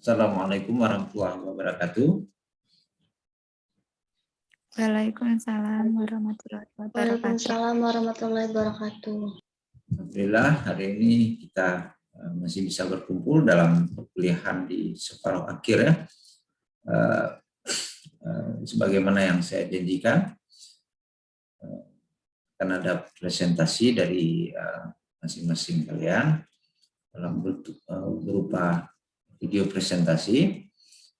Assalamualaikum warahmatullahi wabarakatuh. Waalaikumsalam warahmatullahi wabarakatuh. Waalaikumsalam warahmatullahi wabarakatuh. Alhamdulillah hari ini kita masih bisa berkumpul dalam perkuliahan di separuh akhir ya. Sebagaimana yang saya janjikan, akan ada presentasi dari masing-masing kalian dalam bentuk berupa video presentasi,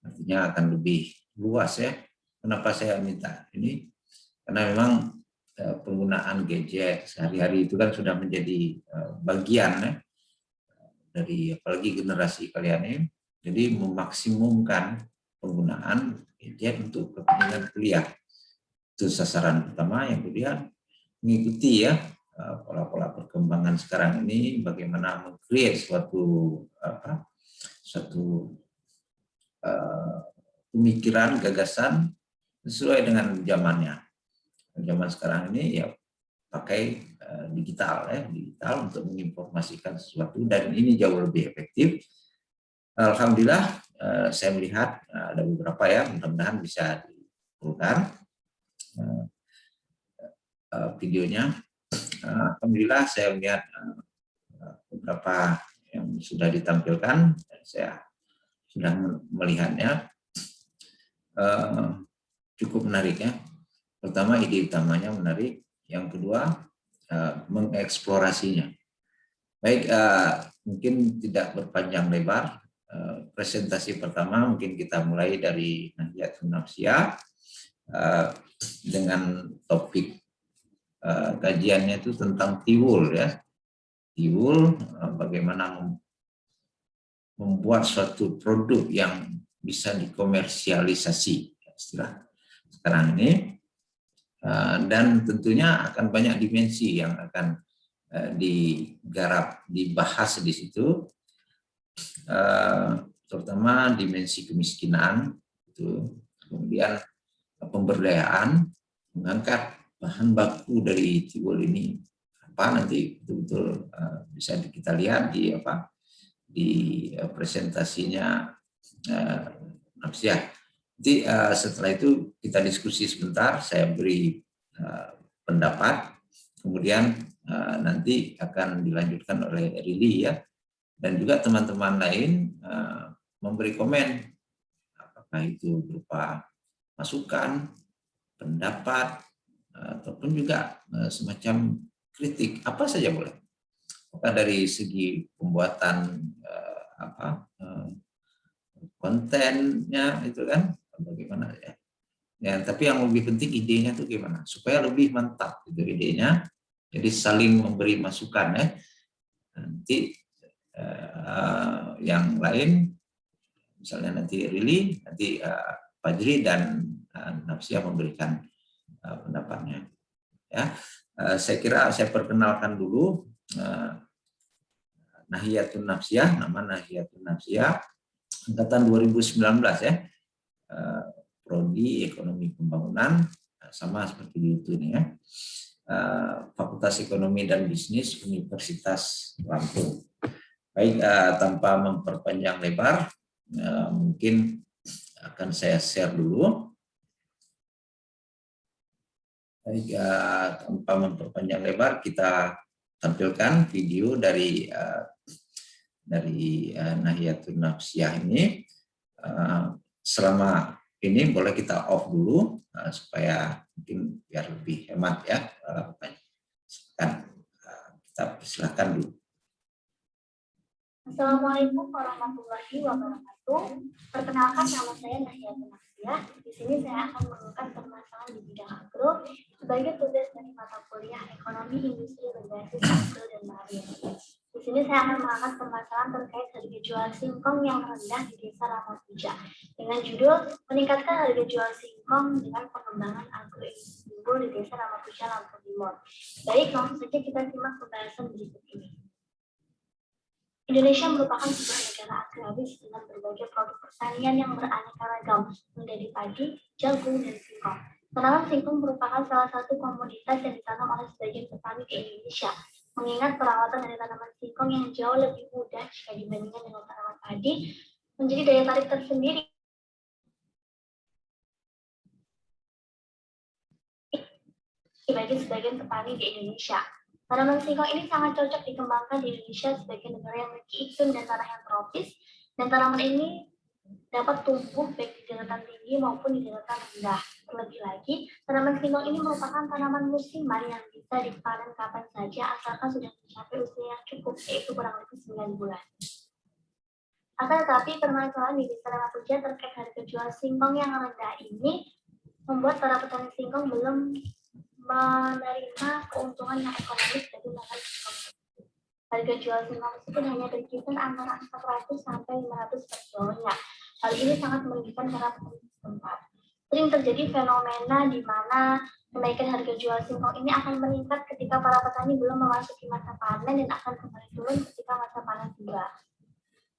artinya akan lebih luas ya. Kenapa saya minta ini? Karena memang penggunaan gadget sehari-hari itu kan sudah menjadi bagian ya, dari apalagi generasi kalian ini. Jadi memaksimumkan penggunaan gadget untuk kepentingan kuliah. Itu sasaran pertama. Yang kemudian mengikuti ya pola-pola perkembangan sekarang ini, bagaimana meng-create suatu pemikiran, gagasan sesuai dengan zamannya. Zaman sekarang ini ya pakai digital untuk menginformasikan sesuatu, dan ini jauh lebih efektif. Alhamdulillah saya melihat ada beberapa ya, mudah-mudahan bisa dikumpulkan videonya. Alhamdulillah saya melihat beberapa yang sudah ditampilkan, dan saya sudah melihatnya cukup menarik ya. Pertama, ide utamanya menarik. Yang kedua, mengeksplorasinya. Baik, mungkin tidak berpanjang lebar. Presentasi pertama mungkin kita mulai dari Nahiyatun Nafsiyah dengan topik kajiannya itu tentang tiwul ya. Tiwul, bagaimana membuat suatu produk yang bisa dikomersialisasi istilah sekarang ini, dan tentunya akan banyak dimensi yang akan digarap, dibahas di situ, terutama dimensi kemiskinan itu, kemudian pemberdayaan, mengangkat bahan baku dari tiwul ini apa, nanti betul-betul bisa kita lihat di presentasinya Nafsiyah. Jadi setelah itu kita diskusi sebentar, saya beri pendapat, kemudian nanti akan dilanjutkan oleh Rili ya, dan juga teman-teman lain memberi komen, apakah itu berupa masukan, pendapat, ataupun juga semacam kritik, apa saja boleh. Apakah dari segi pembuatan kontennya itu kan bagaimana ya. Ya, tapi yang lebih penting idenya itu gimana supaya lebih mantap itu idenya. Jadi saling memberi masukan ya. Nanti yang lain misalnya nanti Rili, nanti Fajri dan Nafsiyah memberikan pendapatnya. Ya, saya kira saya perkenalkan dulu Nahiyatun Nafsiyah, nama Nahiyatun Nafsiyah angkatan 2019 ya. Prodi Ekonomi Pembangunan, sama seperti itu nih ya. Fakultas Ekonomi dan Bisnis Universitas Lampung. Baik, tanpa memperpanjang lebar, mungkin akan saya share dulu. Baik, tanpa memperpanjang lebar, kita tampilkan video dari Nahiyatun Nafsiyah ini. Selama ini boleh kita off dulu supaya mungkin biar lebih hemat ya. Kita persilahkan dulu. Assalamualaikum warahmatullahi wabarakatuh. Perkenalkan, nama saya Nahiyatun Nafsiyah. Di sini saya akan mengangkat permasalahan di bidang agro sebagai tugas dari mata kuliah Ekonomi Industri Berbasis Agro dan Marin. Di sini saya akan mengangkat permasalahan terkait harga jual singkong yang rendah di Desa Ramapuja dengan judul meningkatkan harga jual singkong dengan pengembangan agroindustri unggul di Desa Ramapuja, Lampung Timur. Baik, langsung saja kita simak pembahasan berikut ini. Indonesia merupakan sebuah negara agraris dengan berbagai produk pertanian yang beraneka ragam, mulai dari padi, jagung, dan singkong. Tanaman singkong merupakan salah satu komoditas yang ditanam oleh sebagian petani di Indonesia, mengingat perawatan dari tanaman singkong yang jauh lebih mudah jika dibandingkan dengan tanaman padi, menjadi daya tarik tersendiri bagi sebagian petani di Indonesia. Tanaman singkong ini sangat cocok dikembangkan di Indonesia sebagai negara yang memiliki iklim dan tanah yang tropis, dan tanaman ini dapat tumbuh baik di daratan tinggi maupun di daratan rendah. Terlebih lagi, tanaman singkong ini merupakan tanaman musiman yang bisa dipanen kapan saja asalkan sudah mencapai usia yang cukup, yaitu kurang lebih 9 bulan. Akan tetapi, permasalahan di Desa Ramapuja terkait harga jual singkong yang rendah ini membuat para petani singkong belum menerima keuntungan yang ekonomis dari menanam singkong. Harga jual singkong tersebut hanya berkisar antara 400 sampai 500 per kilonya. Hal ini sangat merugikan para petani setempat. Sering terjadi fenomena di mana kenaikan harga jual singkong ini akan meningkat ketika para petani belum memasuki masa panen dan akan kembali turun ketika masa panen tiba.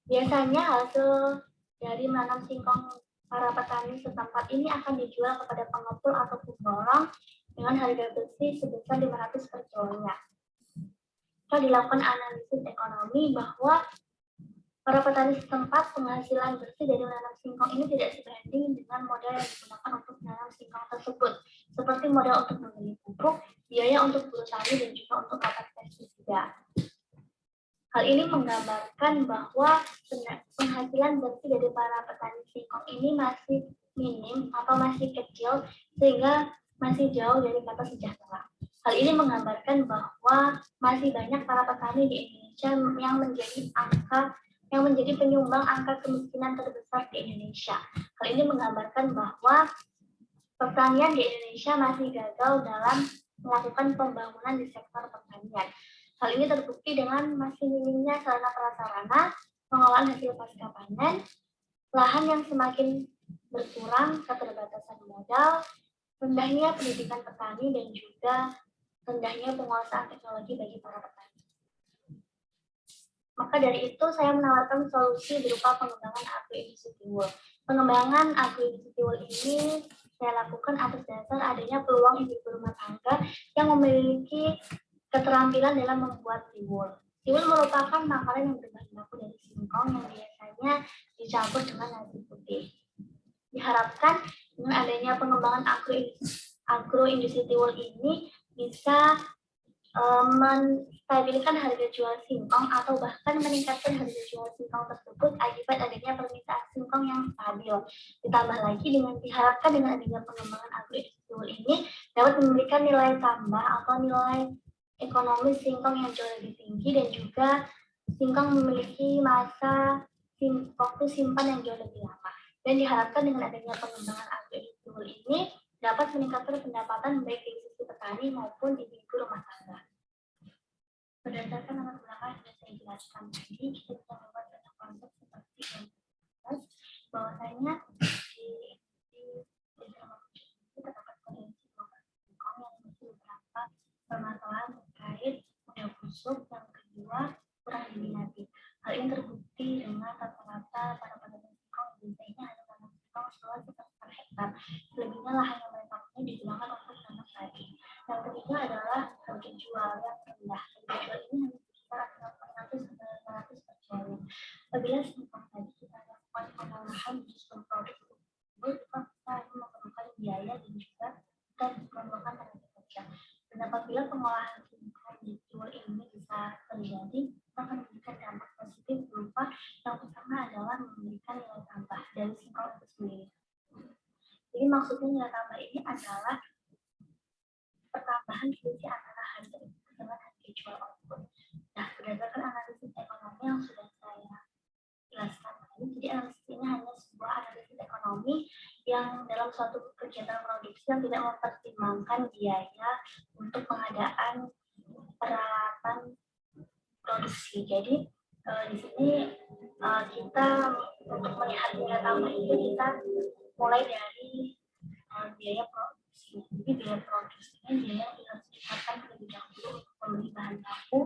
Biasanya hasil dari menanam singkong para petani setempat ini akan dijual kepada pengepul atau pemborong dengan harga bersih sebesar 500 per kilonya. Kita dilakukan analisis ekonomi bahwa para petani setempat penghasilan bersih dari menanam singkong ini tidak sebanding dengan modal yang digunakan untuk menanam singkong tersebut, seperti modal untuk membeli pupuk, biaya untuk buruh tani, dan juga untuk alat pestisida. Hal ini menggambarkan bahwa penghasilan bersih dari para petani singkong ini masih minim atau masih kecil sehingga masih jauh dari kata sejahtera. Hal ini menggambarkan bahwa masih banyak para petani di Indonesia yang menjadi penyumbang angka kemiskinan terbesar di Indonesia. Hal ini menggambarkan bahwa pertanian di Indonesia masih gagal dalam melakukan pembangunan di sektor pertanian. Hal ini terbukti dengan masih minimnya sarana prasarana, pengolahan hasil pasca panen, lahan yang semakin berkurang, keterbatasan modal, rendahnya pendidikan petani, dan juga rendahnya penguasaan teknologi bagi para petani. Maka dari itu saya menawarkan solusi berupa pengembangan agroindustri tiwul. Pengembangan agroindustri tiwul ini saya lakukan atas dasar adanya peluang ibu rumah tangga yang memiliki keterampilan dalam membuat tiwul. Tiwul merupakan makanan yang berbahan baku dari singkong yang biasanya dicampur dengan nasi putih. Diharapkan dengan adanya pengembangan agroindustri tiwul ini bisa menstabilkan harga jual singkong atau bahkan meningkatkan harga jual singkong tersebut akibat adanya permintaan singkong yang stabil. Ditambah lagi diharapkan dengan adanya pengembangan agroindustri tiwul ini dapat memberikan nilai tambah atau nilai ekonomi singkong yang jauh lebih tinggi, dan juga singkong memiliki masa waktu simpan yang jauh lebih lama. Dan diharapkan dengan adanya pengembangan agroindustri tiwul ini dapat meningkatkan pendapatan baik dari sisi petani maupun ibu rumah tangga. Berdasarkan latar belakang yang sudah saya jelaskan tadi, kita bisa membuat banyak konsep seperti yang bahwasanya di desa Ramapuja itu terdapat potensi singkong yang memiliki beberapa permasalahan terkait mudah busuk, yang kedua kurang diminati. Hal ini terbukti dengan rata-rata para petani singkong di desa ini hanya menanam singkong seluas 1 hektar. Selebihnya lahan yang mereka punya digunakan untuk tanam padi. Yang ketiga adalah harga jual yang rendah. Harga jual ini hanya sekitar 400 sampai 500 per kilogram. Apabila singkong tadi kita lakukan pengolahan justru produk tersebut, kita akan memerlukan biaya dan juga kita memerlukan tenaga kerja. Dan apabila pengolahan singkong dijual ini bisa terjadi, kita akan memberikan dampak positif berupa yang pertama adalah memberikan nilai tambah dari singkong itu sendiri. Jadi maksudnya nilai tambah ini adalah pertambahan selisih antara harga input dengan harga jual output. Nah, berdasarkan analisis ekonomi yang sudah saya jelaskan tadi, jadi analisis ini hanya sebuah analisis ekonomi yang dalam suatu kegiatan produksi yang tidak mempertimbangkan biaya untuk pengadaan peralatan produksi. Jadi di sini kita untuk melihat nilai tambah itu kita mulai dari biaya produksi. Jadi biaya produksinya biaya yang harus dikeluarkan terlebih dahulu untuk membeli bahan baku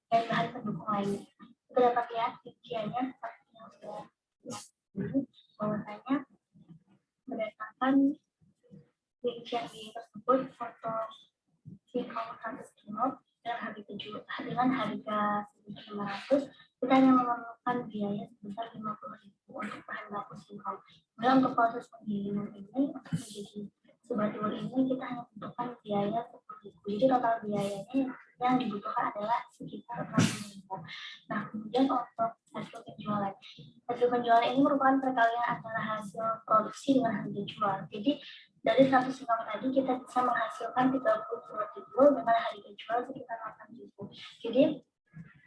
dan bahan pendukung lainnya. Kita dapat lihat rinciannya seperti yang sudah disebut, bahwasanya berdasarkan rincian biaya tersebut, foto singkong 100 kilo dengan harga 1.500, kita hanya memerlukan biaya sebesar 50.000 untuk bahan baku singkong. Kemudian untuk proses penggilingan ini untuk menjadi sebuah tiwul ini kita hanya membutuhkan biaya 10.000. Jadi total biayanya yang dibutuhkan adalah sekitar 60.000. Nah, kemudian untuk hasil penjualan. Hasil penjualan ini merupakan perkalian antara hasil produksi dengan harga jual. Jadi dari 100 singkong tadi kita bisa menghasilkan 30 surat tiwul dengan harga jual sekitar 8.000. Jadi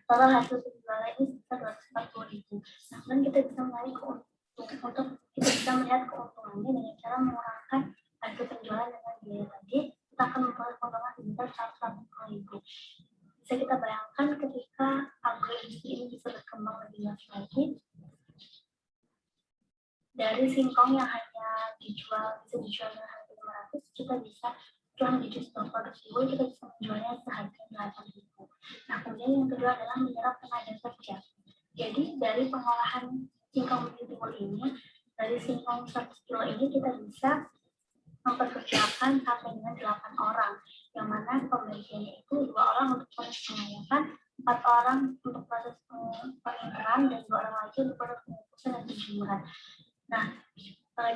total hasil penjualan ini sekitar 240.000. Nah, kemudian kita bisa melihat keuntungan kita bisa melihat keuntungannya dengan cara mengurangkan hasil penjualan dengan biaya tadi, kita akan memperoleh keuntungan sekitar 180.000. Bisa kita bayangkan ketika agroindustri ini bisa berkembang lebih luas lagi, dari singkong yang hanya bisa dijual dengan harga 500, kita bisa setelah menjadi sebuah produk tiwul, kita bisa menjualnya seharga 8.000. Nah, kemudian yang kedua adalah menyerap tenaga kerja. Jadi dari pengolahan singkong menjadi tiwul ini, dari singkong 100 kilo ini kita bisa memperkerjakan sampai dengan 8 orang, yang mana pembagiannya itu 2 orang untuk proses pengayakan, 4 orang untuk proses penginteran, dan 2 orang lagi untuk proses pengukusan dan penjemuran. Nah,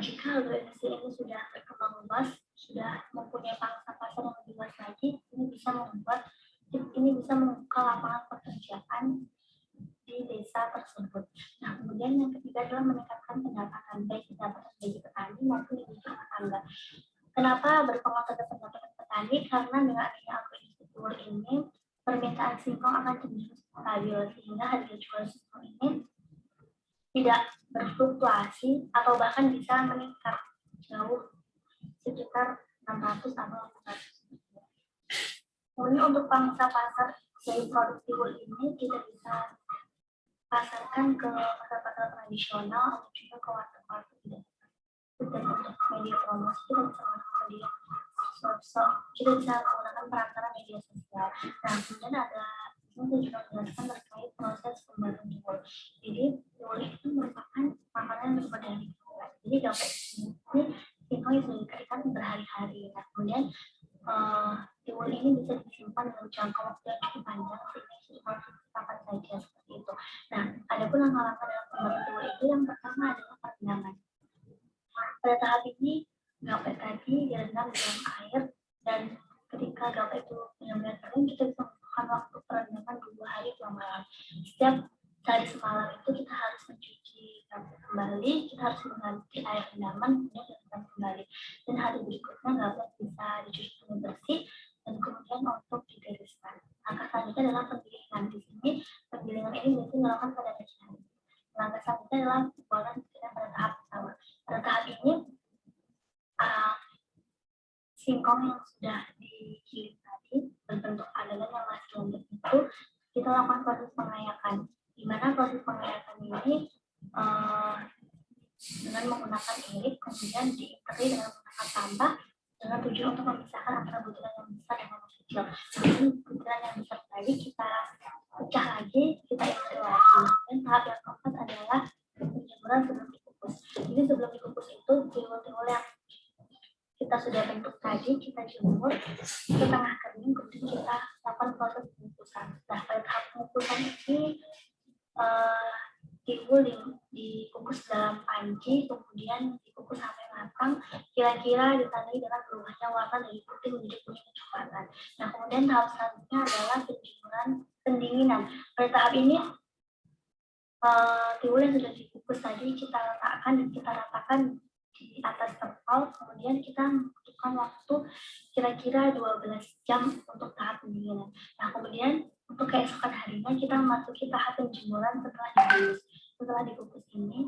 jika agroindustri ini sudah berkembang luas, sudah mempunyai pangsa pasar yang lebih luas lagi, ini bisa membuka lapangan pekerjaan di desa tersebut. Nah, kemudian yang ketiga adalah meningkatkan pendapatan, baik pendapatan bagi petani maupun ibu rumah tangga. Kenapa berpengaruh terhadap pendapatan petani? Karena dengan adanya agroindustri tiwul ini, permintaan singkong akan cenderung stabil, sehingga harga jual singkong ini tidak berfluktuasi atau bahkan bisa meningkat jauh sekitar 600 atau 800. Kemudian untuk pangsa pasar dari produk tiwul ini kita bisa pasarkan ke pasar-pasar tradisional atau juga ke warteg-warteg tidak. Dan untuk media promosi kita bisa menggunakan media sosial, kita bisa menggunakan perantara media sosial. Nah, kemudian ada saya juga menjelaskan terkait proses pembuatan tiwul. Jadi tiwul itu merupakan makanan yang terbuat dari gula. Jadi gaplek ini singkong yang sudah dikeringkan berhari-hari. Nah, kemudian tiwul ini bisa disimpan dalam jangka waktu yang cukup panjang sehingga singkong kapan saja seperti itu. Nah, ada pun langkah-langkah dalam pembuatan tiwul itu yang pertama adalah perendaman. Pada tahap ini gaplek tadi direndam dalam air, dan ketika gaplek itu benar-benar kering, kita bisa membutuhkan waktu perendaman 2 hari 2 malam. Setiap hari semalam itu kita harus mencuci gaplek kembali, kita harus mengganti air rendaman, kemudian direndam kembali. Dan hari berikutnya gaplek bisa dicuci dengan bersih dan kemudian untuk ditiriskan. Langkah selanjutnya adalah penggilingan. Di sini penggilingan ini biasanya dilakukan pada pagi hari. Langkah selanjutnya adalah pembuatan pada tahap pertama. Pada tahap ini singkong yang sudah digiling tadi berbentuk adonan yang masih lembut itu kita lakukan proses pengayakan, di mana proses pengayakan ini dengan menggunakan irik kemudian diikeri dengan menggunakan tambah dengan tujuan untuk memisahkan antara butiran yang besar dan yang kecil. Kemudian butiran yang besar tadi kita pecah lagi, kita ikeri lagi. Dan tahap yang keempat adalah penjemuran sebelum dikukus. Jadi sebelum dikukus itu tiwul-tiwul yang kita sudah bentuk tadi, kita jemur setengah kering, kemudian kita lakukan proses pengukusan. Nah, pada tahap pengukusan ini tiwul dikukus dalam panci, kemudian dikukus sampai matang, kira-kira ditandai dengan berubahnya warna dari putih menjadi kuning kecoklatan. Nah, kemudian tahap selanjutnya adalah penjemuran pendinginan. Pada tahap ini tiwul yang sudah dikukus tadi kita letakkan dan kita ratakan di atas terpal, kemudian kita membutuhkan waktu kira-kira 12 jam untuk tahap pendinginan. Nah, kemudian untuk keesokan harinya kita memasuki tahap penjemuran setelah dikukus. Setelah dikukus ini,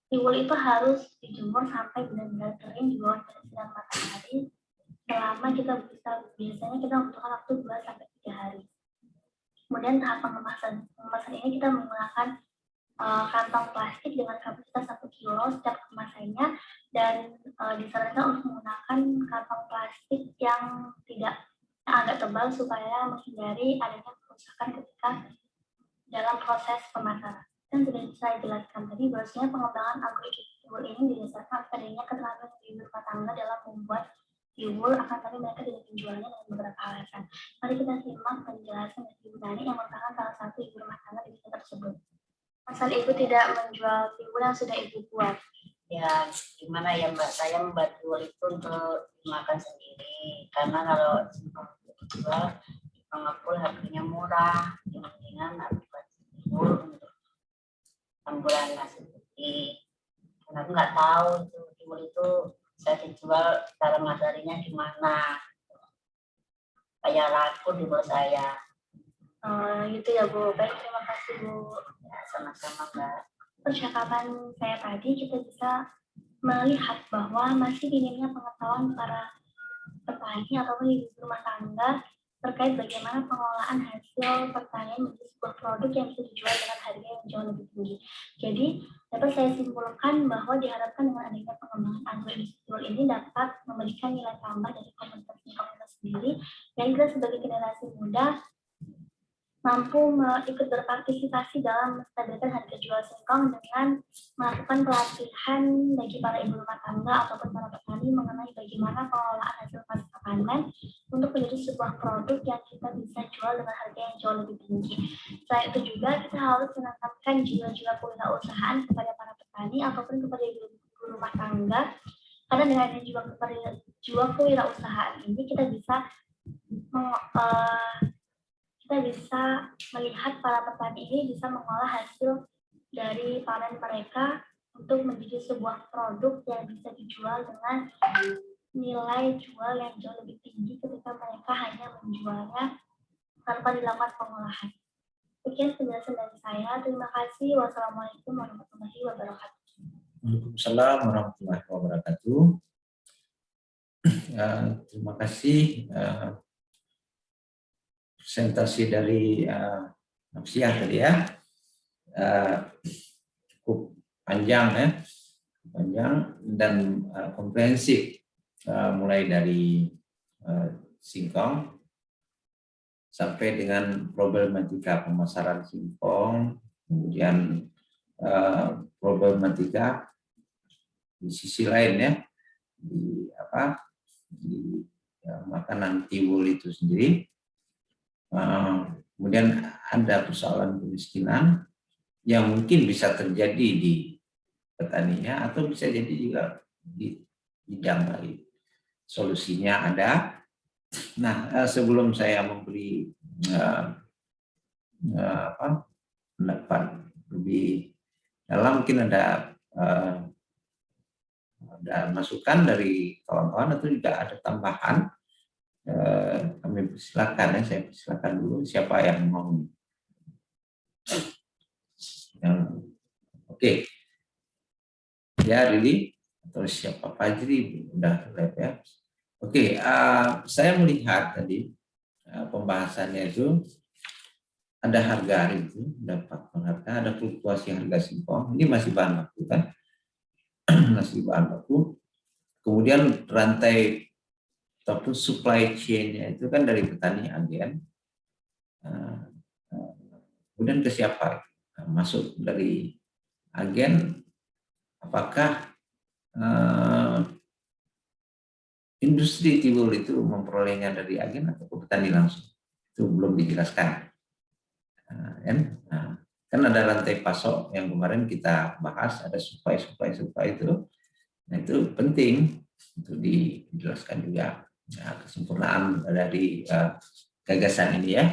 tiwul itu harus dijemur sampai benar-benar kering di bawah sinar matahari selama biasanya kita membutuhkan waktu 2-3 hari. Kemudian tahap pengemasan ini kita menggunakan kantong plastik dengan kapasitas 1 kilo setiap kemasannya, dan disarankan untuk menggunakan kantong plastik yang agak tebal supaya menghindari adanya kerusakan ketika dalam proses pemasaran. Dan sudah saya jelaskan tadi bahwasanya pengembangan agroindustri tiwul ini didasarkan adanya keterampilan ibu rumah tangga dalam membuat tiwul, akan tapi mereka tidak menjualnya dengan beberapa alasan. Mari kita simak penjelasan dari Ibu Nani yang merupakan salah satu ibu rumah tangga di desa tersebut. asal Ibu tidak menjual tiwul yang sudah Ibu buat? Ya gimana ya Mbak, saya membuat tiwul itu untuk dimakan sendiri, karena kalau singkong dijual di pengepul harganya murah, mendingan aku buat tiwul untuk campuran nasi putih. Karena aku nggak tahu itu tiwul itu bisa dijual cara masarinya gimana, kayak laku di bawah saya. Gitu ya Bu. Baik, terima kasih Bu. Ya, sama-sama Mbak. Percakapan saya tadi kita bisa melihat bahwa masih minimnya pengetahuan para petani ataupun ibu rumah tangga terkait bagaimana pengelolaan hasil pertanian menjadi sebuah produk yang bisa dijual dengan harga yang jauh lebih tinggi. Jadi dapat saya simpulkan bahwa diharapkan dengan adanya pengembangan agroindustri ini dapat memberikan nilai tambah dari komunitas sendiri, yang kita sebagai generasi muda mampu ikut berpartisipasi dalam menstabilkan harga jual singkong dengan melakukan pelatihan bagi para ibu rumah tangga ataupun para petani mengenai bagaimana pengelolaan hasil pasca panen untuk menjadi sebuah produk yang kita bisa jual dengan harga yang jauh lebih tinggi. Selain itu juga kita harus menanamkan jiwa-jiwa kewirausahaan kepada para petani ataupun kepada ibu rumah tangga, karena dengan jiwa kewirausahaan ini kita bisa melihat para petani ini bisa mengolah hasil dari panen mereka untuk menjadi sebuah produk yang bisa dijual dengan nilai jual yang jauh lebih tinggi ketika mereka hanya menjualnya tanpa dilakukan pengolahan. Sekian penjelasan dari saya. Terima kasih. Wassalamualaikum warahmatullahi wabarakatuh. Waalaikumsalam warahmatullahi wabarakatuh. Terima kasih presentasi dari Nafsiah tadi ya, cukup panjang dan komprehensif, mulai dari singkong sampai dengan problematika pemasaran singkong, kemudian problematika di sisi lain ya, di makanan tiwul itu sendiri. Kemudian ada persoalan kemiskinan yang mungkin bisa terjadi di petaninya atau bisa jadi juga di bidang lain. Solusinya ada. Nah, sebelum saya memberi pendapat lebih dalam, mungkin ada masukan dari kawan-kawan atau juga ada tambahan. Kami persilakan ya, saya persilakan dulu siapa yang mau. Oke. Ya, Rili atau siapa Fajri udah live ya. Oke, saya melihat tadi pembahasannya itu ada harga itu, dapat harga, ada fluktuasi harga singkong. Ini masih bahan baku kan? Masih bahan baku. Kemudian rantai ataupun supply chain-nya itu kan dari petani agen, kemudian ke siapa? Masuk dari agen, apakah industri tiwul itu memperolehnya dari agen atau ke petani langsung? Itu belum dijelaskan. Kan ada rantai pasok yang kemarin kita bahas, ada supply itu. Nah, itu penting untuk dijelaskan juga. Nah, kesempurnaan dari gagasan ini ya.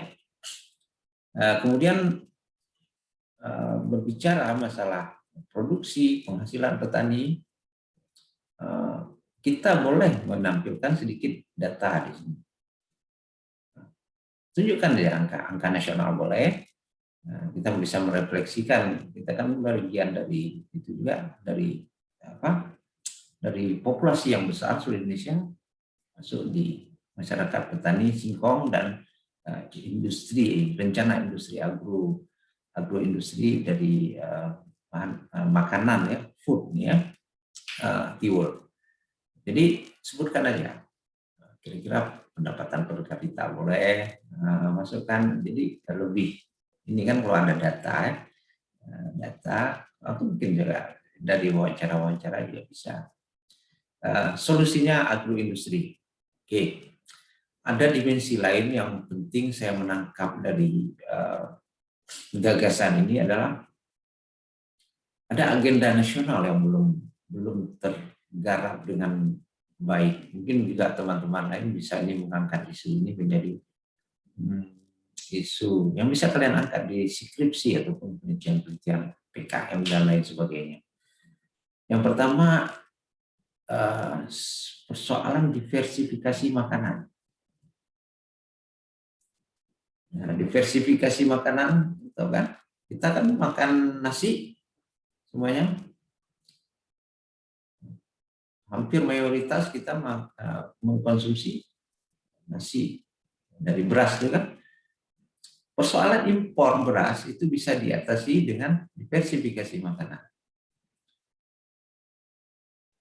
Kemudian berbicara masalah produksi, penghasilan petani, kita boleh menampilkan sedikit data di sini. Tunjukkan deh angka nasional boleh. Kita bisa merefleksikan, kita kan bagian dari itu juga, dari populasi yang besar seluruh Indonesia, masuk di masyarakat petani singkong dan industri, rencana industri agroindustri dari makanan ya, food ya, tiwul. Jadi sebutkan aja kira-kira pendapatan per kapita boleh masukkan. Jadi lebih ini kan kalau ada data ya, data atau mungkin juga dari wawancara juga bisa. Solusinya agroindustri. Oke. Ada dimensi lain yang penting saya menangkap dari gagasan ini adalah ada agenda nasional yang belum tergarap dengan baik. Mungkin juga teman-teman lain bisa ini mengangkat isu ini menjadi isu yang bisa kalian angkat di skripsi ataupun penelitian-penelitian PKM dan lain sebagainya. Yang pertama, persoalan diversifikasi makanan. Nah, diversifikasi makanan, tahu kan? Kita kan makan nasi semuanya. Hampir mayoritas kita mengkonsumsi nasi dari beras, itu kan? Persoalan impor beras itu bisa diatasi dengan diversifikasi makanan.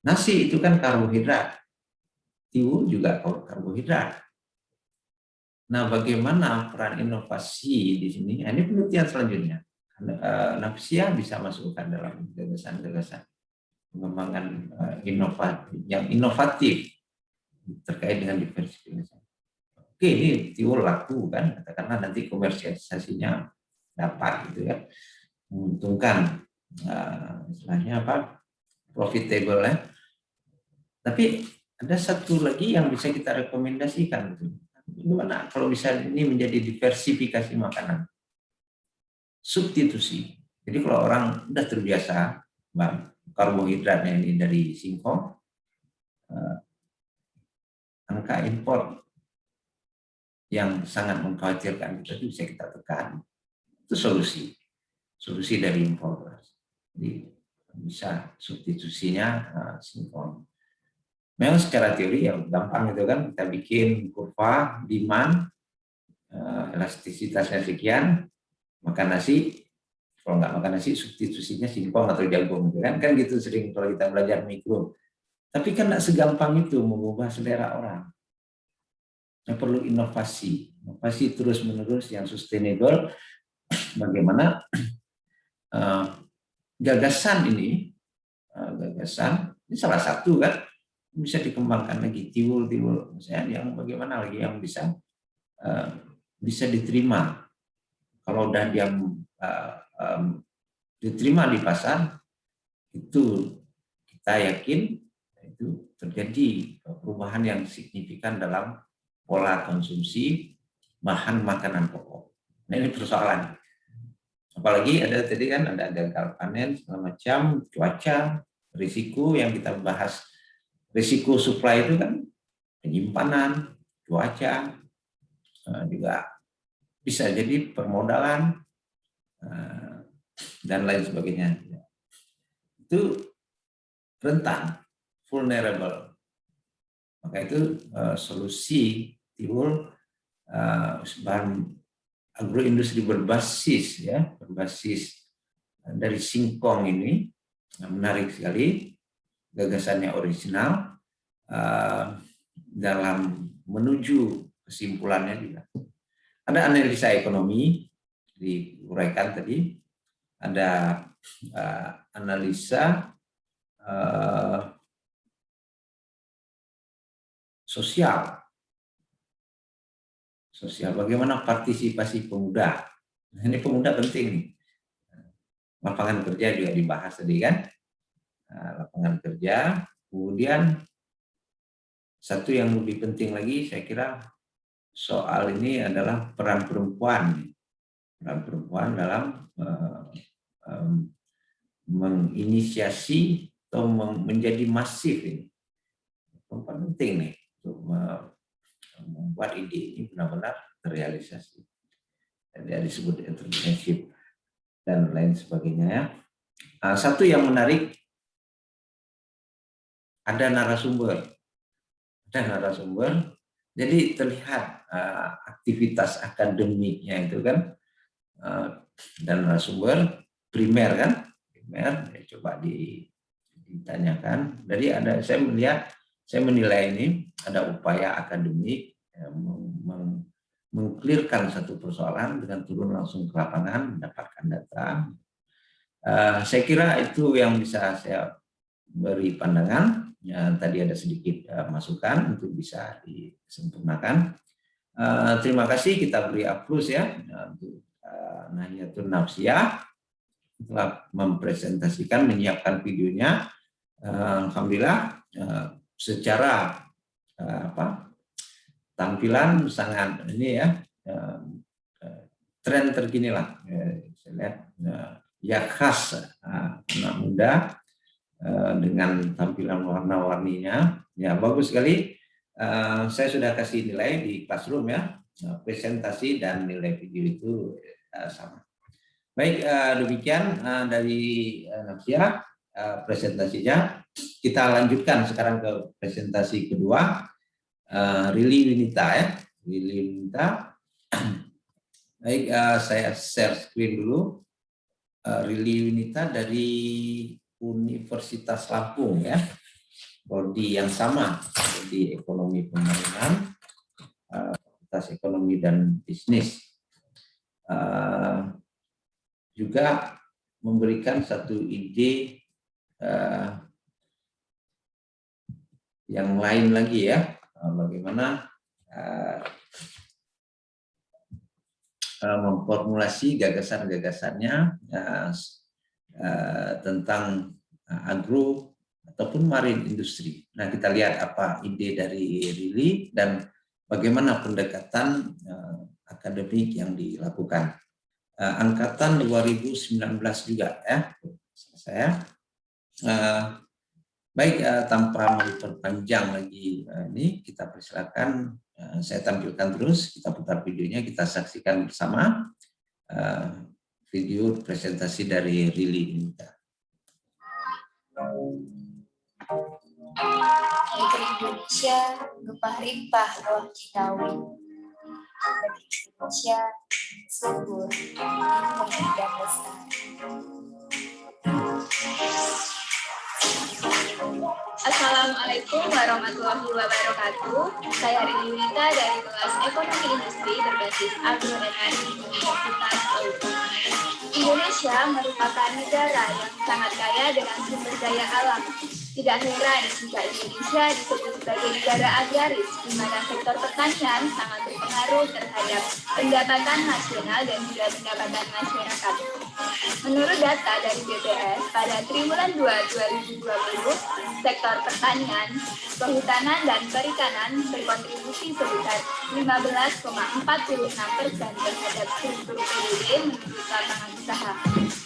Nasi itu kan karbohidrat, tiwul juga karbohidrat. Nah, bagaimana peran inovasi di sini? Ini penelitian selanjutnya. Nafsia bisa masukkan dalam gagasan-gagasan pengembangan yang inovatif terkait dengan diversifikasi. Oke, ini tiwul laku kan, katakanlah nanti komersialisasinya dapat gitu kan, menguntungkan, istilahnya apa, profitable ya. Tapi ada satu lagi yang bisa kita rekomendasikan, gimana kalau bisa ini menjadi diversifikasi makanan, substitusi. Jadi kalau orang udah terbiasa karbohidratnya ini dari singkong, angka impor yang sangat mengkhawatirkan itu bisa kita tekan. Itu solusi dari impor beras. Jadi bisa substitusinya singkong. Memang secara teori ya gampang itu kan, kita bikin kurva demand, elastisitasnya sekian, makan nasi, kalau nggak makan nasi substitusinya singkong atau jagung, kan gitu sering kalau kita belajar mikro. Tapi kan nggak segampang itu mengubah selera orang. Yang perlu inovasi terus menerus yang sustainable. Bagaimana gagasan ini salah satu kan bisa dikembangkan lagi, tiwul misalnya, yang bagaimana lagi yang bisa diterima. Kalau udah dia diterima di pasar, itu kita yakin itu terjadi perubahan yang signifikan dalam pola konsumsi bahan makanan pokok. Nah, ini persoalan. Apalagi ada tadi kan ada gagal panen segala macam, cuaca, risiko yang kita bahas. Risiko supply itu kan penyimpanan, cuaca, juga bisa jadi permodalan dan lain sebagainya. Itu rentan, vulnerable. Maka itu solusi tiwul bahan agroindustri berbasis dari singkong ini menarik sekali, gagasannya original, dalam menuju kesimpulannya juga. Ada analisa ekonomi diuraikan tadi, ada analisa sosial, bagaimana partisipasi pemuda. Nah, ini pemuda penting nih. Lapangan kerja juga dibahas tadi kan, lapangan kerja. Kemudian satu yang lebih penting lagi saya kira soal ini adalah peran perempuan dalam menginisiasi atau menjadi masif ini. Perempuan penting nih untuk membuat ide ini benar-benar terrealisasi. Jadi disebut entrepreneurship dan lain sebagainya ya. Satu yang menarik, ada narasumber. Jadi terlihat aktivitas akademiknya itu kan, dan narasumber primer kan, coba ditanyakan. Jadi saya menilai ini ada upaya akademik mengklirkan satu persoalan dengan turun langsung ke lapangan, mendapatkan data. Saya kira itu yang bisa saya beri pandangan. Ya, tadi ada sedikit masukan untuk bisa disempurnakan. Terima kasih, kita beri aplaus ya untuk Nahdlatul Nafsiyah telah mempresentasikan, menyiapkan videonya. Alhamdulillah secara tampilan sangat ini ya, tren terkini lah. Saya lihat ya khas anak muda dengan tampilan warna-warninya, ya bagus sekali. Saya sudah kasih nilai di Classroom ya, presentasi dan nilai video itu sama. Baik, demikian dari Nafia presentasinya. Kita lanjutkan sekarang ke presentasi kedua, Rili Winita ya, Rili Winita. Baik, saya share screen dulu. Rili Winita dari Universitas Lampung ya, prodi yang sama, di ekonomi pembangunan, Fakultas Ekonomi dan Bisnis. Juga memberikan satu ide yang lain lagi ya, bagaimana memformulasi gagasan-gagasannya tentang agro ataupun marine industri. Nah, kita lihat apa ide dari Rili dan bagaimana pendekatan akademik yang dilakukan. Angkatan 2019 juga ya, saya. Baik, tanpa memperpanjang lagi ini, kita persilakan saya tampilkan terus, kita putar videonya, kita saksikan bersama video presentasi dari Rili Winita. Negeri Indonesia gempah rimpah roh Cinawi. Negeri Indonesia subur, indah dan lestari. Assalamualaikum warahmatullahi wabarakatuh. Saya Rili Winita dari kelas Ekonomi Industri berbasis Agroenergi Universitas Lampung. Indonesia merupakan negara yang sangat kaya dengan sumber daya alam. Tidak heran jika Indonesia disebut sebagai negara agraris, di mana sektor pertanian sangat berpengaruh terhadap pendapatan nasional dan juga pendapatan masyarakat. Menurut data dari BPS, pada triwulan 2 2020, sektor pertanian, kehutanan, dan perikanan berkontribusi sebesar 15,46% terhadap struktur PDB menurut lapangan usaha.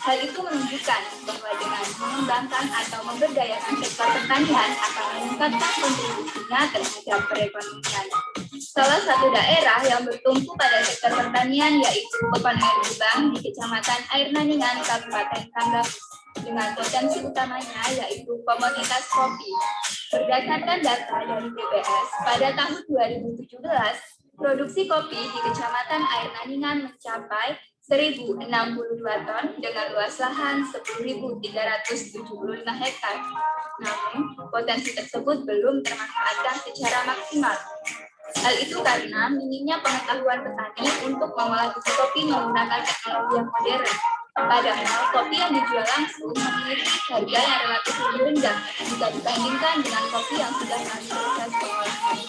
Hal itu menunjukkan bahwa dengan mengembangkan atau memberdayakan sektor pertanian akan meningkatkan kontribusinya terhadap perekonomian. Salah satu daerah yang bertumpu pada sektor pertanian yaitu Pekon Air Gebang di Kecamatan Air Naningan, Kabupaten Sanggau, dengan potensi utamanya yaitu komoditas kopi. Berdasarkan data dari BPS, pada tahun 2017, produksi kopi di Kecamatan Air Naningan mencapai 1.062 ton dengan luas lahan 10.375 hektar. Namun, potensi tersebut belum termanfaatkan secara maksimal. Hal itu karena minimnya pengetahuan petani untuk mengolah biji kopi menggunakan teknologi yang modern. Padahal kopi yang dijual langsung memiliki harga yang relatif lebih rendah jika dibandingkan dengan kopi yang sudah melalui proses pengolahan.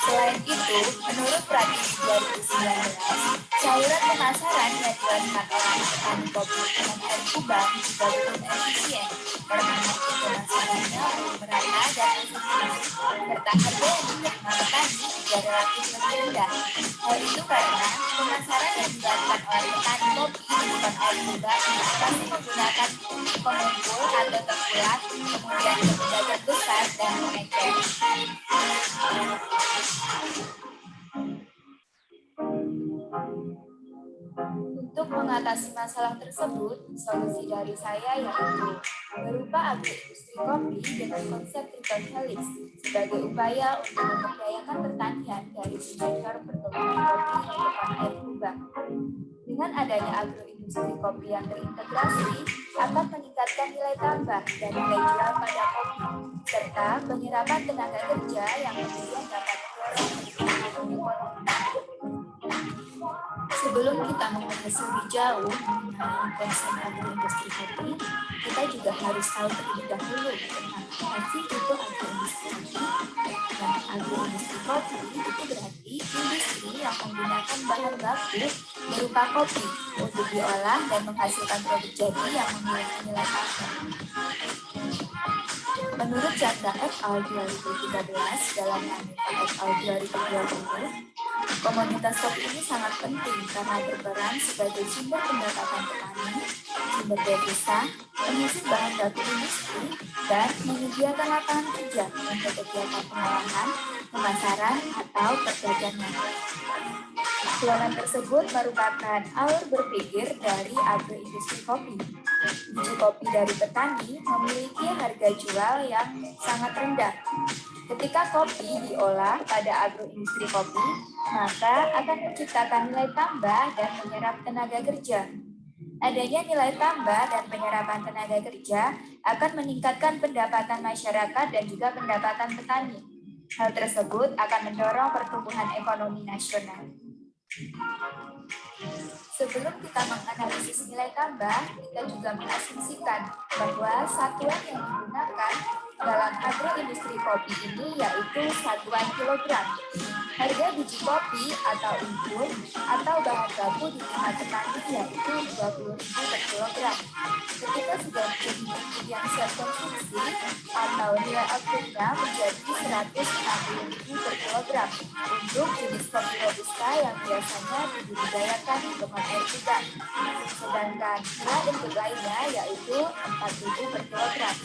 Selain itu, menurut Prediksi 2019, saluran pemasaran yang dilakukan oleh petani kopi Pekon Air Gebang juga belum efisien karena harga pemasarannya belum merata dan efisien, serta harga yang diterima petani juga relatif lebih rendah. Hal itu karena pemasaran yang dilakukan oleh petani kopi Pekon Air Gebang masih menggunakan pengumpul atau tengkulak, kemudian ke pedagang besar dan pengecer. Untuk mengatasi masalah tersebut, solusi dari saya yaitu berupa agroindustri kopi dengan konsep Triple Helix sebagai upaya untuk memberdayakan pertanian dari sektor perkebunan kopi di Pekon Air Gebang. Dengan adanya agroindustri kopi yang terintegrasi akan meningkatkan nilai tambah dan nilai jual pada kopi, serta penyerapan tenaga kerja yang kemudian dapat mendorong pertumbuhan ekonomi. Sebelum kita membahas lebih jauh mengenai konsep agroindustri kopi, kita juga harus tahu terlebih dahulu tentang apa sih itu agroindustri kopi. Dan agroindustri kopi itu berarti industri yang menggunakan bahan baku berupa kopi untuk diolah dan menghasilkan produk jadi yang memiliki nilai tambah. Menurut Chandra et al. 2013 dalam Anita et al. 2020, komoditas kopi ini sangat penting karena berperan sebagai sumber pendapatan petani, sumber devisa, pengisi bahan baku industri, dan menyediakan lapangan kerja untuk kegiatan pengolahan, pemasaran, atau perdagangan. Slogan tersebut merupakan alur berpikir dari agroindustri kopi. Biji kopi dari petani memiliki harga jual yang sangat rendah. Ketika kopi diolah pada agroindustri kopi, maka akan menciptakan nilai tambah dan menyerap tenaga kerja. Adanya nilai tambah dan penyerapan tenaga kerja akan meningkatkan pendapatan masyarakat dan juga pendapatan petani. Hal tersebut akan mendorong pertumbuhan ekonomi nasional. Sebelum kita menganalisis nilai tambah, kita juga mengasumsikan bahwa satuan yang digunakan dalam agroindustri kopi ini yaitu satuan kilogram. Harga biji kopi atau input atau bahan baku di tingkat petani yaitu 20.000 per kilogram. Ketika sudah menjadi biji yang siap konsumsi atau nilai outputnya menjadi 160.000 per kilogram untuk jenis kopi robusta yang biasanya dibudidayakan di tempat air udang. Sedangkan nilai input lainnya yaitu 4.000 per kilogram.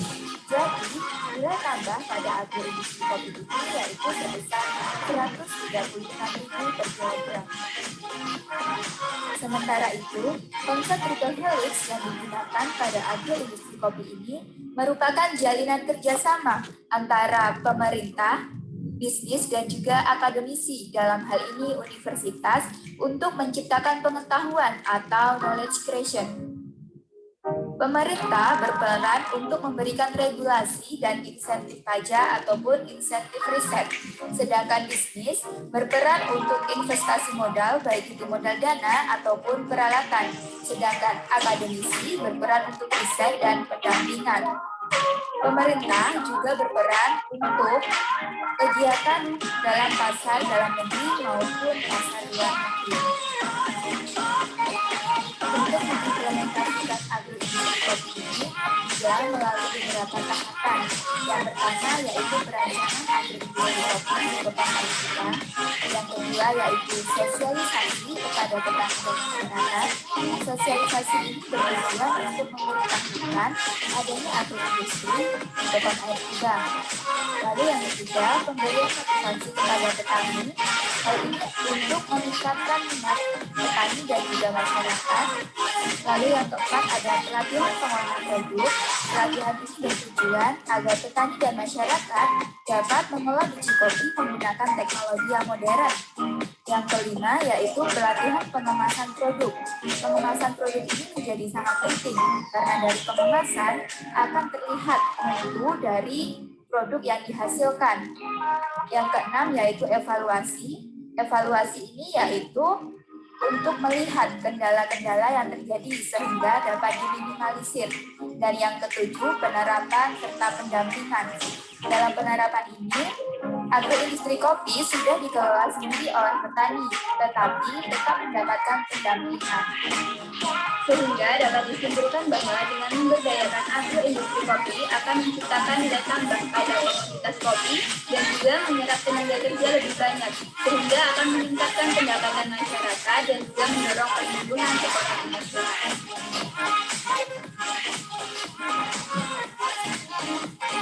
Jadi, nilai tambah pada agroindustri kopi ini yaitu sebesar 136.000 per kilogram. Sementara itu, konsep triple helix yang digunakan pada agroindustri kopi ini merupakan jalinan kerjasama antara pemerintah, bisnis, dan juga akademisi, dalam hal ini universitas, untuk menciptakan pengetahuan atau knowledge creation. Pemerintah berperan untuk memberikan regulasi dan insentif pajak ataupun insentif riset, sedangkan bisnis berperan untuk investasi modal, baik itu modal dana ataupun peralatan, sedangkan akademisi berperan untuk riset dan pendampingan. Pemerintah juga berperan untuk kegiatan dalam pasar dalam negeri maupun pasar luar negeri. Untuk mengimplementasikan agroindustri kopi ini juga melalui beberapa tahapan. Yang pertama yaitu perancangan agroindustri kopi di depan kita. Yang kedua yaitu sosialisasi kepada petani dan masyarakat. Sosialisasi ini bertujuan untuk memberitahukan adanya agroindustri di depan air udang. Lalu yang ketiga, pemberian motivasi kepada petani. Hal ini untuk meningkatkan minat petani dan juga masyarakat. Lalu yang keempat ada pelatihan pengolahan produk. Pelatihan ini bertujuan agar petani dan masyarakat dapat mengolah biji kopi menggunakan teknologi yang modern. Yang kelima yaitu pelatihan pengemasan produk. Pengemasan produk ini menjadi sangat penting karena dari pengemasan akan terlihat mutu dari produk yang dihasilkan. Yang keenam yaitu evaluasi. Evaluasi ini yaitu untuk melihat kendala-kendala yang terjadi sehingga dapat diminimalisir. Dan yang ketujuh, penerapan serta pendampingan. Dalam penerapan ini, agroindustri kopi sudah dikelola sendiri oleh petani, tetapi tetap mendapatkan pendampingan. Sehingga dapat disimpulkan bahwa dengan memberdayakan agroindustri kopi akan menciptakan nilai tambah pada komoditas kopi dan juga menyerap tenaga kerja lebih banyak, sehingga akan meningkatkan pendapatan masyarakat dan juga mendorong pertumbuhan ekonomi nasional.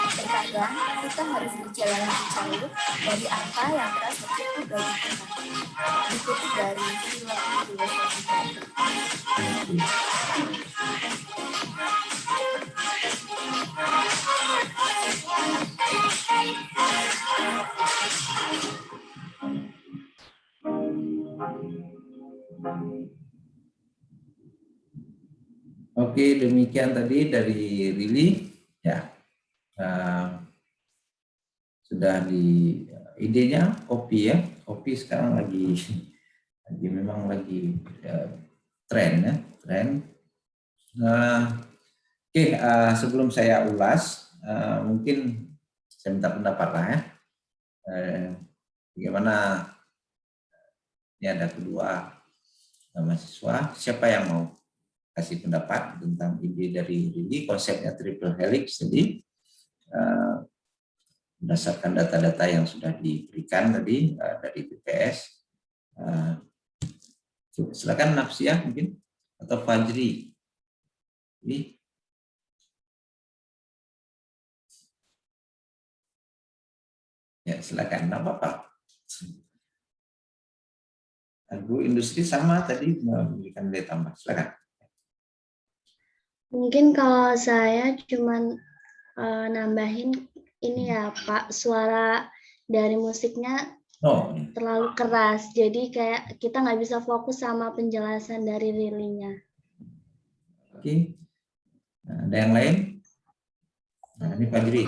Terkadang kita harus berjalan lebih jauh dari angka yang terasa cukup bagi kita. Dikutip dari filosofi. Oke, demikian tadi dari Rili. Ya, sudah di idenya kopi ya. Kopi sekarang lagi memang lagi tren ya, tren. Oke, sebelum saya ulas, mungkin saya minta pendapat lah ya. Bagaimana? Ini ada kedua mahasiswa, siapa yang mau kasih pendapat tentang ide dari Rili, konsepnya triple helix tadi, berdasarkan data-data yang sudah diberikan tadi dari BPS. Silakan Nafsiah mungkin atau Fajri. Ya, silakan. Enggak apa-apa. Industri sama tadi memberikan nilai tambah. Silakan. Mungkin kalau saya cuman nambahin ini ya Pak, suara dari musiknya terlalu keras, jadi kayak kita nggak bisa fokus sama penjelasan dari Rilinya. Oke. Nah, ada yang lain? Nah, ini Fajri.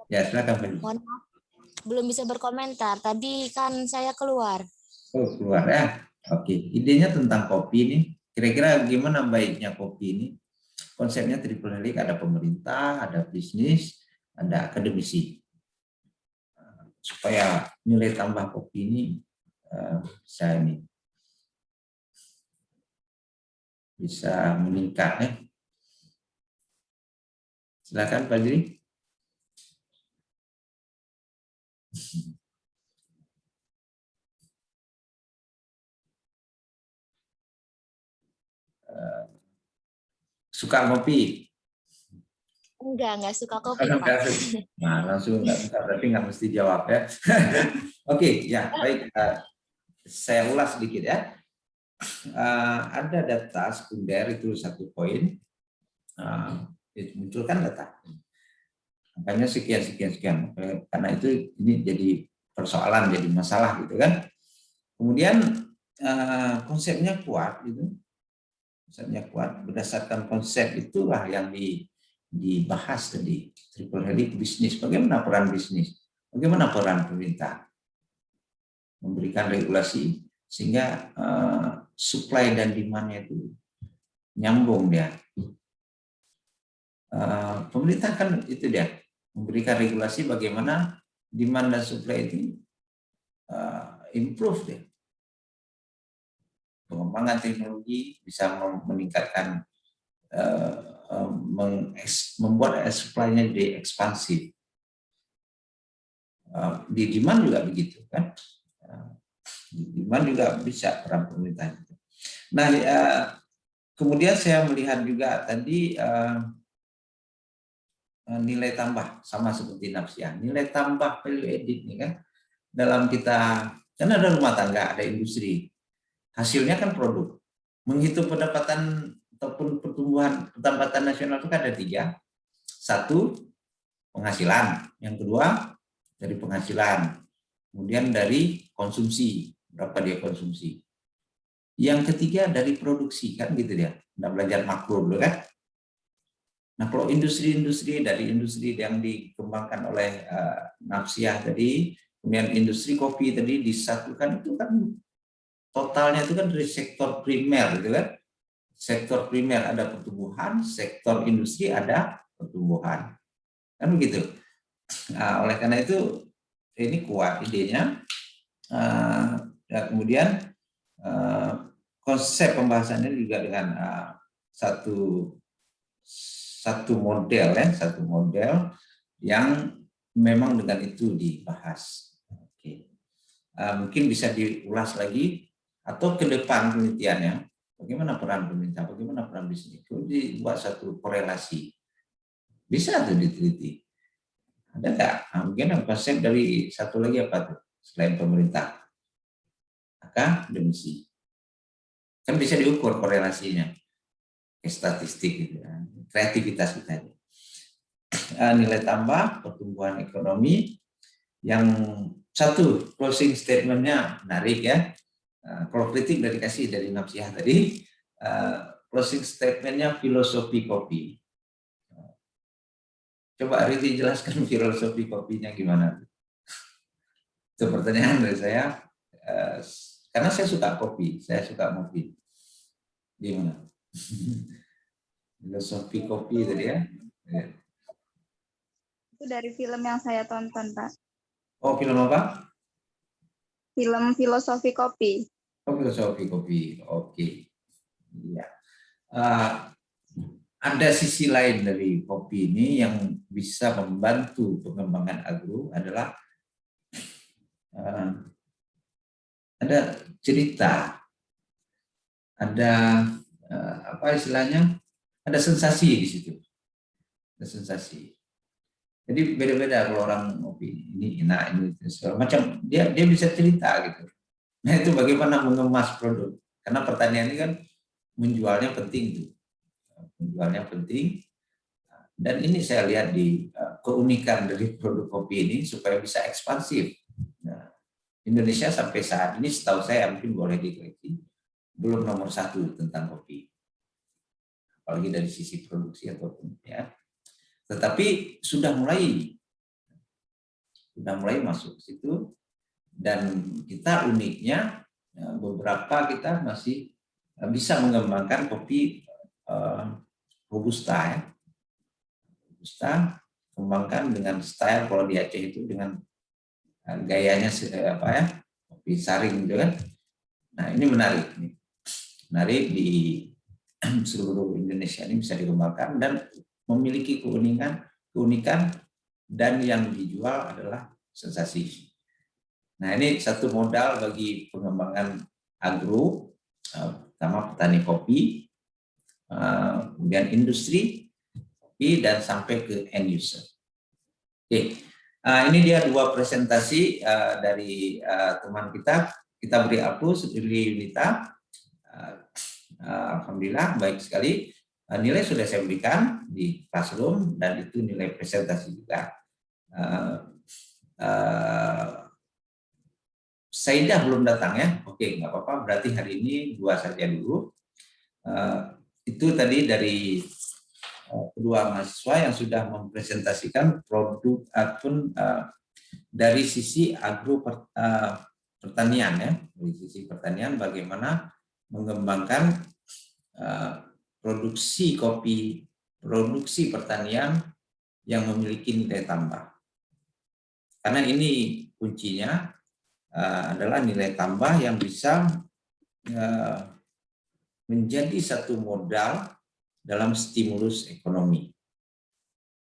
Ya, silakan Fajri. Mohon maaf, belum bisa berkomentar. Tadi kan saya keluar. Oh, keluar ya. Oke, idenya tentang kopi ini. Kira-kira gimana baiknya kopi ini? Konsepnya triple helix, ada pemerintah, ada bisnis, ada akademisi. Supaya nilai tambah kopi ini bisa meningkat ya. Silakan Pak Jiri. Suka kopi? Enggak suka kopi, Pak. Nah, langsung enggak suka, berarti nggak mesti jawab ya. Oke, ya baik. Saya ulas sedikit ya. Ada data sekunder itu 1 poin. Munculkan data. Makanya sekian. Karena itu ini jadi persoalan, jadi masalah gitu kan. Kemudian konsepnya kuat gitu. Konsepnya kuat, berdasarkan konsep itulah yang dibahas tadi, triple helix bisnis. Bagaimana peran bisnis? Bagaimana peran pemerintah? Memberikan regulasi sehingga supply dan demand-nya itu nyambung dia. Pemerintah kan itu dia memberikan regulasi bagaimana demand dan supply itu improve dia. Pengembangan teknologi bisa meningkatkan, membuat supply-nya jadi ekspansif. Di demand juga begitu kan. Di demand juga bisa peran pemerintah. Nah, kemudian saya melihat juga tadi nilai tambah sama seperti Nafsiah. Nilai tambah value added nih kan. Dalam kita, kan ada rumah tangga, ada industri. Hasilnya kan produk. Menghitung pendapatan ataupun pertumbuhan pendapatan nasional itu kan ada 3. 1, penghasilan. Yang kedua, dari penghasilan. Kemudian dari konsumsi. Berapa dia konsumsi. Yang ketiga dari produksi. Kan gitu dia. Kita belajar makro dulu kan. Nah, kalau industri-industri, dari industri yang dikembangkan oleh Nafsiah tadi, kemudian industri kopi tadi disatukan, itu kan totalnya itu kan dari sektor primer gitu kan. Sektor primer ada pertumbuhan, sektor industri ada pertumbuhan. Kan begitu. Nah, oleh karena itu ini kuat idenya. Dan kemudian konsep pembahasannya juga dengan satu model ya, satu model yang memang dengan itu dibahas. Oke. Mungkin bisa diulas lagi atau ke depan penelitiannya, bagaimana peran pemerintah, bagaimana peran bisnis, itu dibuat satu korelasi. Bisa tuh diteliti. Ada nggak? Nah, mungkin konsep dari satu lagi apa tuh selain pemerintah? Akademisi. Kan bisa diukur korelasinya. Statistik gitu kan. Kreativitas kita. Nilai tambah, pertumbuhan ekonomi. Yang satu, closing statement-nya menarik ya. Kalau kritik dari kasih dari Nafsiah tadi, closing statement-nya filosofi kopi. Coba Riti jelaskan filosofi kopinya gimana? Itu pertanyaan dari saya. Karena saya suka kopi, saya suka ngopi. Gimana? Filosofi kopi tadi ya. Itu dari film yang saya tonton, Pak. Oh, film apa? Film Filosofi Kopi. Filosofi kopi, oke. Ya. Ada sisi lain dari kopi ini yang bisa membantu pengembangan agro adalah ada cerita, ada apa istilahnya, ada sensasi di situ, ada sensasi. Jadi beda-beda kalau orang ngopi ini enak ini segala macam, dia bisa cerita gitu. Nah itu bagaimana mengemas produk, karena pertanian ini kan menjualnya penting tuh, menjualnya penting. Dan ini saya lihat di keunikan dari produk kopi ini supaya bisa ekspansif. Nah, Indonesia sampai saat ini setahu saya mungkin boleh dikoreksi belum nomor 1 tentang kopi, apalagi dari sisi produksi ataupun ya. Tetapi sudah mulai masuk ke situ, dan kita uniknya beberapa kita masih bisa mengembangkan kopi robusta ya. Robusta kembangkan dengan style, kalau di Aceh itu dengan gayanya apa ya, kopi saring gitu kan. Nah ini menarik di seluruh Indonesia ini bisa dikembangkan dan memiliki keunikan dan yang dijual adalah sensasi. Nah ini satu modal bagi pengembangan agro, pertama petani kopi, kemudian industri kopi, dan sampai ke end user. Oke, ini dia 2 presentasi dari teman kita beri hapus di Yunita. Alhamdulillah baik sekali. Nilai sudah saya berikan di classroom dan itu nilai presentasi juga. Saidah belum datang ya. Oke, nggak apa-apa. Berarti hari ini 2 saja dulu. Itu tadi dari kedua mahasiswa yang sudah mempresentasikan produk ataupun dari sisi agro pertanian ya. Dari sisi pertanian bagaimana mengembangkan produksi kopi, produksi pertanian yang memiliki nilai tambah. Karena ini kuncinya adalah nilai tambah yang bisa menjadi satu modal dalam stimulus ekonomi.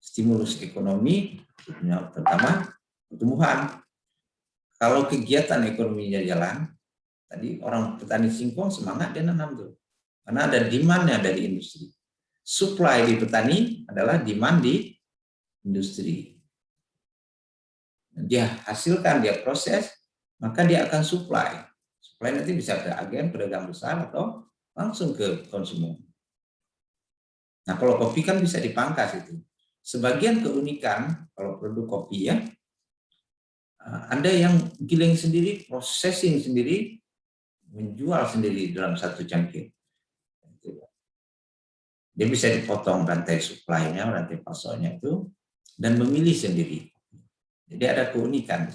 Stimulus ekonomi pertama pertumbuhan. Kalau kegiatan ekonominya jalan, tadi orang petani singkong semangat dia nanam tuh. Karena ada demand-nya dari industri. Supply di petani adalah demand di industri. Dia hasilkan, dia proses, maka dia akan supply. Supply nanti bisa ke agen, pedagang besar, atau langsung ke konsumen. Nah, kalau kopi kan bisa dipangkas itu. Sebagian keunikan kalau produk kopi ya, ada yang giling sendiri, processing sendiri, menjual sendiri dalam satu cangkir. Dia bisa dipotong rantai supply-nya, rantai pasarnya itu, dan memilih sendiri. Jadi ada keunikan.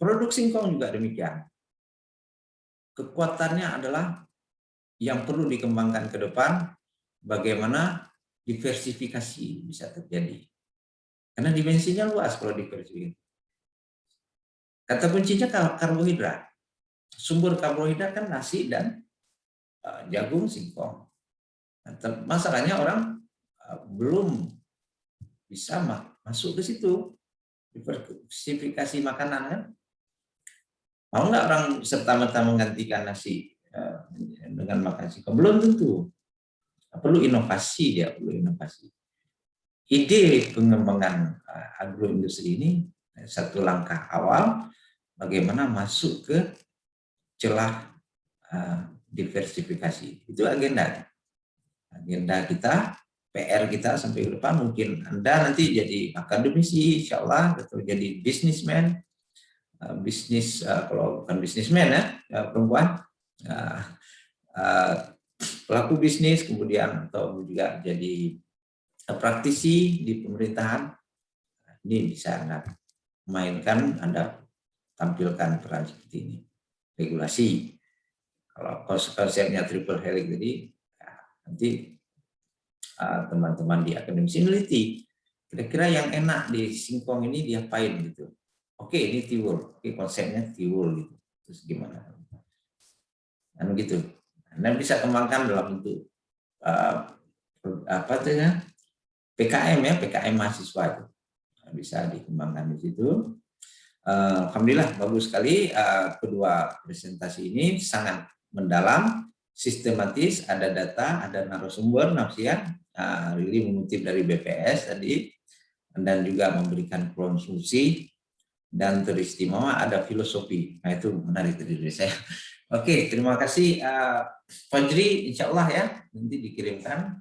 Produk singkong juga demikian. Kekuatannya adalah yang perlu dikembangkan ke depan, bagaimana diversifikasi bisa terjadi. Karena dimensinya luas kalau diversifikasi. Kata kuncinya karbohidrat. Sumber karbohidrat kan nasi dan jagung, singkong. Masalahnya orang belum bisa masuk ke situ, diversifikasi makanan kan. Mau nggak orang serta-merta menggantikan nasi dengan makan singkong? Belum tentu. Perlu inovasi dia, perlu inovasi. Ide pengembangan agroindustri ini satu langkah awal bagaimana masuk ke celah diversifikasi. Itu agenda kita, PR kita sampai ke depan. Mungkin Anda nanti jadi akademisi, insya Allah, atau jadi bisnismen, kalau bukan bisnismen ya, perempuan, pelaku bisnis, kemudian atau juga jadi praktisi di pemerintahan. Ini bisa Anda mainkan, Anda tampilkan peran seperti ini. Regulasi, kalau konsepnya triple helix tadi, nanti teman-teman di akademisi meneliti kira-kira yang enak di singkong ini diapain gitu. Oke, ini tiwul. Oke, konsepnya tiwul gitu. terus gimana? Kan gitu. Anda bisa kembangkan dalam bentuk apa tuh ya? PKM ya, PKM mahasiswa itu bisa dikembangkan di situ. Alhamdulillah bagus sekali, kedua presentasi ini sangat mendalam, sistematis, ada data, ada narasumber, Nafsia, Rili mengutip dari BPS tadi, dan juga memberikan konsumsi, dan teristimewa ada filosofi. Nah itu menarik dari saya. Oke, terima kasih Fajri, insya Allah ya nanti dikirimkan.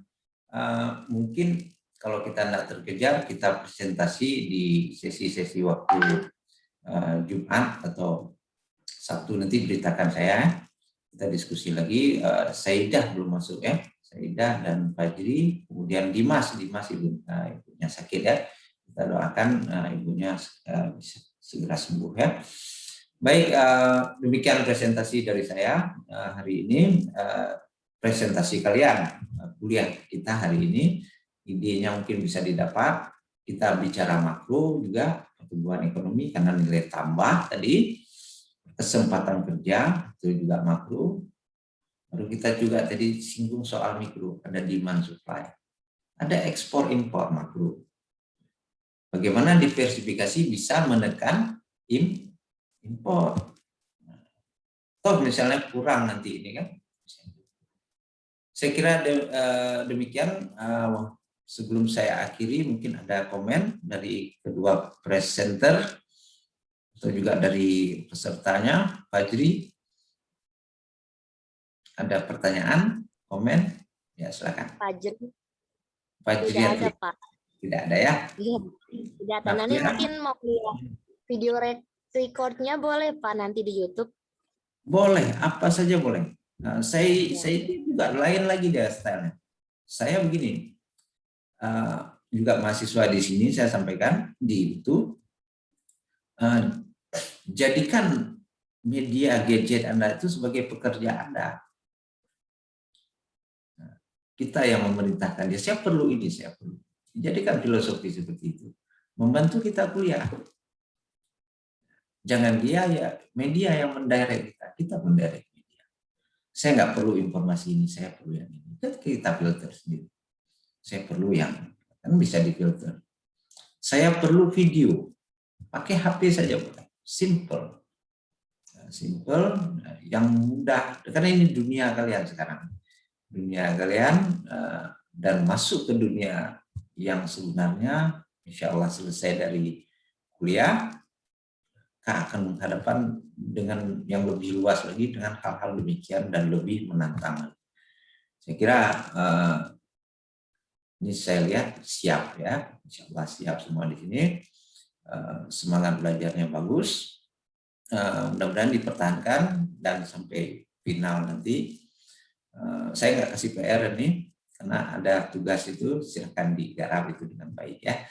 Mungkin kalau kita tidak terkejar, kita presentasi di sesi-sesi waktu Jumat atau Sabtu, nanti beritakan saya, kita diskusi lagi. Saidah belum masuk ya, Saidah dan Fajri, kemudian Dimas ibunya sakit ya, kita doakan ibunya bisa segera sembuh ya. Baik, demikian presentasi dari saya hari ini. Presentasi kalian kuliah kita hari ini, idenya mungkin bisa didapat. Kita bicara makro juga, pertumbuhan ekonomi karena nilai tambah tadi, kesempatan kerja itu juga makro. Lalu kita juga tadi singgung soal mikro, ada demand supply, ada ekspor impor makro. Bagaimana diversifikasi bisa menekan impor. Toh misalnya kurang nanti ini kan. Saya kira demikian. Sebelum saya akhiri, mungkin ada komen dari kedua presenter atau juga dari pesertanya. Fajri, ada pertanyaan, komen? Ya silakan. Fajri. Fajri Tidak ada, Pak. Tidak ada ya? Iya, tidak ada. Nanti mungkin mau lihat video recordnya boleh Pak nanti di YouTube. Boleh, apa saja boleh. Nah, saya juga lain lagi dia stylenya. Saya begini, juga mahasiswa di sini saya sampaikan di YouTube, jadikan media gadget Anda itu sebagai pekerja Anda. Kita yang memerintahkan dia, saya perlu ini, saya perlu. Jadikan filosofi seperti itu, membantu kita kuliah. Jangan dia ya media yang mendirect kita mendirect media. Saya nggak perlu informasi ini, saya perlu yang ini. Kita filter sendiri. Saya perlu yang kan bisa difilter. Saya perlu video, pakai HP saja boleh. Simple, yang mudah. Karena ini dunia kalian sekarang, dunia kalian dan masuk ke dunia yang sebenarnya, insya Allah selesai dari kuliah. Akan menghadapkan dengan yang lebih luas lagi dengan hal-hal demikian dan lebih menantang. Saya kira ini saya lihat siap ya, insya Allah siap semua di sini. Semangat belajarnya bagus, mudah-mudahan dipertahankan dan sampai final nanti. Saya nggak kasih PR ini karena ada tugas itu, silakan digarap itu dengan baik ya.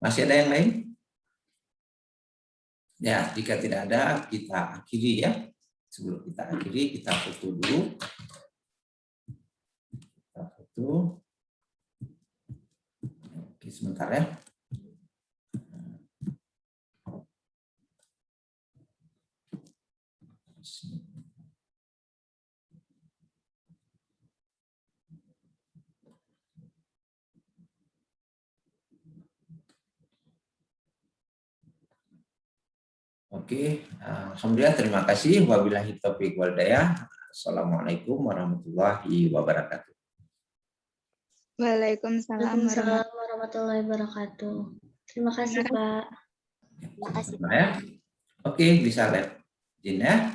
Masih ada yang lain? Ya, jika tidak ada, kita akhiri ya. Sebelum kita akhiri, kita foto dulu. Kita foto. Oke, sebentar ya. Oke, alhamdulillah, terima kasih. Wabillahi taufiq wal hidayah. Assalamualaikum warahmatullahi wabarakatuh. Waalaikumsalam warahmatullahi wabarakatuh. Terima kasih, Pak. Terima kasih. Oke, bisa lihat Jin ya.